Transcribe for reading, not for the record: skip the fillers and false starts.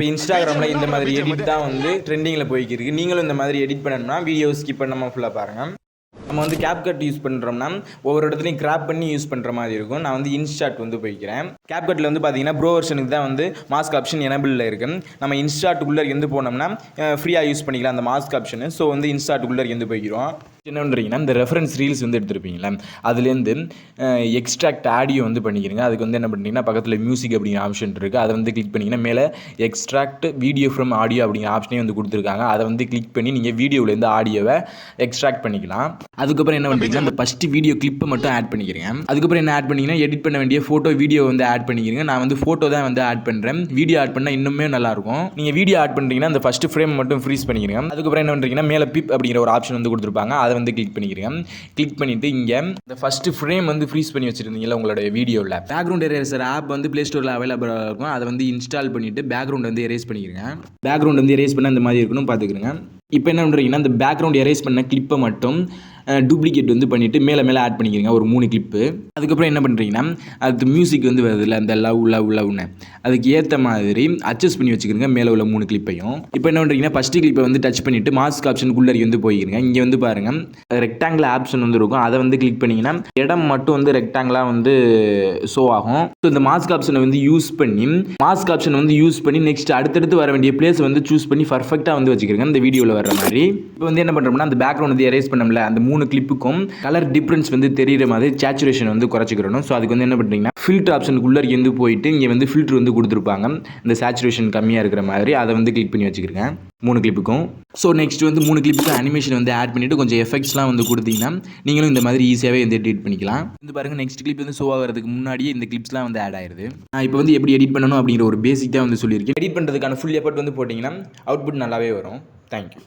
இப்போ இன்ஸ்டாகிராமில் இந்த மாதிரி எடிட் தான் வந்து ட்ரெண்டிங்கில் போய்க்கிருக்கு. நீங்களும் இந்த மாதிரி எடிட் பண்ணணும்னா வீடியோ ஸ்கிப் பண்ணாமல் ஃபுல்லாக பாருங்கள். நம்ம வந்து CapCut யூஸ் பண்ணுறோம்னா ஒவ்வொரு இடத்துலையும் கிராப் பண்ணி யூஸ் பண்ணுற மாதிரி இருக்கும். நான் வந்து இன்ஸ்டாட் வந்து போய்க்கிறேன். CapCutல வந்து பார்த்தீங்கன்னா ப்ரோ வெர்ஷனுக்கு தான் வந்து மாஸ்க் ஆப்ஷன் எனபிளில் இருக்குது. நம்ம இன்ஸ்டாட்டுக்குள்ளே இருந்து போனோம்னா ஃப்ரீயாக யூஸ் பண்ணிக்கலாம் அந்த மாஸ்க் ஆப்ஷனு. ஸோ வந்து இன்ஸ்டாட்டுக்குள்ளே இருந்து போய்க்கிறோம். என்ன பண்ணுறீங்கன்னா இந்த ரெஃபரன்ஸ் ரீல்ஸ் வந்து எடுத்துருப்பீங்களா, அதுலேருந்து எக்ஸ்ட்ராக்ட் ஆடியோ வந்து பண்ணிக்கிறீங்க. அதுக்கு வந்து என்ன பண்ணுறீங்கன்னா பக்கத்தில் மியூசிக் அப்படிங்கிற ஆப்ஷன் இருக்குது. அதை வந்து கிளிக் பண்ணிங்கன்னா மேலே எக்ஸ்ட்ராக்ட் வீடியோ ஃப்ரம் ஆடியோ அப்படிங்கிற ஆப்ஷனே வந்து கொடுத்துருக்காங்க. அதை வந்து கிளிக் பண்ணி நீங்கள் வீடியோவிலேருந்து ஆடியோவை எக்ஸ்ட்ராக்ட் பண்ணிக்கலாம். அதுக்கப்புறம் என்ன பண்ணுறீங்கன்னா அந்த ஃபஸ்ட்டு வீடியோ கிளிப்பை மட்டும் ஆட் பண்ணிக்கிறீங்க. அதுக்கப்புறம் என்ன ஆட் பண்ணிங்கன்னா எடிட் பண்ண வேண்டிய ஃபோட்டோ வீடியோ வந்து ஆட் பண்ணிக்கிறீங்க. நான் வந்து ஃபோட்டோ தான் வந்து ஆட் பண்ணுறேன். வீடியோ ஆட் பண்ணால் இன்னுமே நல்லாயிருக்கும். நீங்கள் வீடியோ ஆட் பண்ணுறீங்கன்னா அந்த ஃபஸ்ட்டு ஃப்ரேம் மட்டும் ஃப்ரீஸ் பண்ணிக்கிறீங்க. அதுக்கப்புறம் என்ன பண்ணுறீங்கன்னா மேலே பிப் அப்படிங்கிற ஒரு ஆப்ஷன் வந்து கொடுத்துருப்பாங்க. அதை வந்து கிளிக் பண்ணிக்கிறீங்க. கிளிக் பண்ணிவிட்டு இங்கே இந்த ஃபஸ்ட்டு ஃப்ரேம் வந்து ஃப்ரீஸ் பண்ணி வச்சுருந்தீங்களா உங்களுடைய வீடியோவில், பேக்ரவுண்ட் எரேசர் ஆப் வந்து ப்ளே ஸ்டோரில் அவைலபிளாக இருக்கும். அதை வந்து இன்ஸ்டால் பண்ணிவிட்டு பேக்ரவுண்ட் வந்து எரேஸ் பண்ணிக்கிறீங்க. பேக்ரவுண்ட் வந்து எரேஸ் பண்ண இந்த மாதிரி இருக்கணும் பார்த்துக்கிறேங்க. இப்போ என்ன பண்ணுறீங்கன்னா இந்த பேக்ரவுண்ட் எரேஸ் பண்ண கிளிப்பை மட்டும் டூப்ளிகேட் வந்து பண்ணிவிட்டு மேலே ஆட் பண்ணிக்கிறீங்க ஒரு 3 கிளிப்பு. அதுக்கப்புறம் என்ன பண்ணுறீங்கன்னா அது மியூசிக் வந்து வருதுல்ல அந்த லவ்னு அதுக்கு ஏற்ற மாதிரி அட்ஜஸ்ட் பண்ணி வச்சுக்கிறீங்க மேலே உள்ள 3 கிளிப்பையும். இப்போ என்ன பண்ணுறீங்கன்னா ஃபஸ்ட்டு கிளிப்பை வந்து டச் பண்ணிவிட்டு மாஸ்க் ஆப்ஷனுக்குள்ளே வந்து போய்க்கிறீங்க. இங்கே வந்து பாருங்கள் ரெக்டாங்கிள் ஆப்ஷன் வந்து இருக்கும். அதை வந்து கிளிக் பண்ணிங்கன்னா இடம் மட்டும் வந்து ரெக்டாங்கிளாக வந்து ஷோ ஆகும். ஸோ இந்த மாஸ்க் ஆப்ஷனை வந்து யூஸ் பண்ணி நெக்ஸ்ட் அடுத்தடுத்து வர வேண்டிய பிளேஸ் வந்து சூஸ் பண்ணி பர்ஃபெக்டாக வந்து வச்சுக்கிறீங்க இந்த வீடியோவில் வர மாதிரி. இப்போ வந்து என்ன பண்ணுறோம்னா அந்த பேக்ரவுண்ட் வந்து எரேஸ் பண்ணோம்ல அந்த 3 கிளிப்புக்கும் கலர் டிஃப்ரென்ஸ் வந்து தெரிகிற மாதிரி சேச்சுரேஷன் வந்து குறைச்சிக்கிறணும். ஸோ அதுக்கு வந்து என்ன பண்ணுறீங்கன்னா ஃபில்டர் ஆப்ஷனுக்குள்ளே இருந்து போயிட்டு இங்கே வந்து ஃபில்டர் வந்து கொடுத்துருப்பாங்க இந்த சேச்சுரேஷன் கம்மியாக இருக்கிற மாதிரி. அதை வந்து கிளிக் பண்ணி வச்சுக்கிறேன் 3 கிளிப்புக்கும். ஸோ நெக்ஸ்ட் வந்து 3 கிளிப்புக்கும் அனிமேஷன் வந்து ஆட் பண்ணிவிட்டு கொஞ்சம் எஃபெக்ட்ஸ்லாம் வந்து கொடுத்தீங்கன்னா நீங்களும் இந்த மாதிரி ஈஸியாகவே வந்து எடிட் பண்ணிக்கலாம். வந்து பாருங்கள் நெக்ஸ்ட் கிளிப் வந்து ஷோ ஆகிறதுக்கு முன்னாடியே இந்த கிளிப்ஸ்லாம் வந்து ஆட் ஆயிடுது. நான் இப்போ வந்து எப்படி எடிட் பண்ணணும் அப்படிங்கிற ஒரு பேசிக் தான் வந்து சொல்லியிருக்கேன். எடிட் பண்ணுறதுக்கான ஃபுல் எஃபர்ட் வந்து போட்டிங்கன்னா அவுட்புட் நல்லாவே வரும். தேங்க்யூ.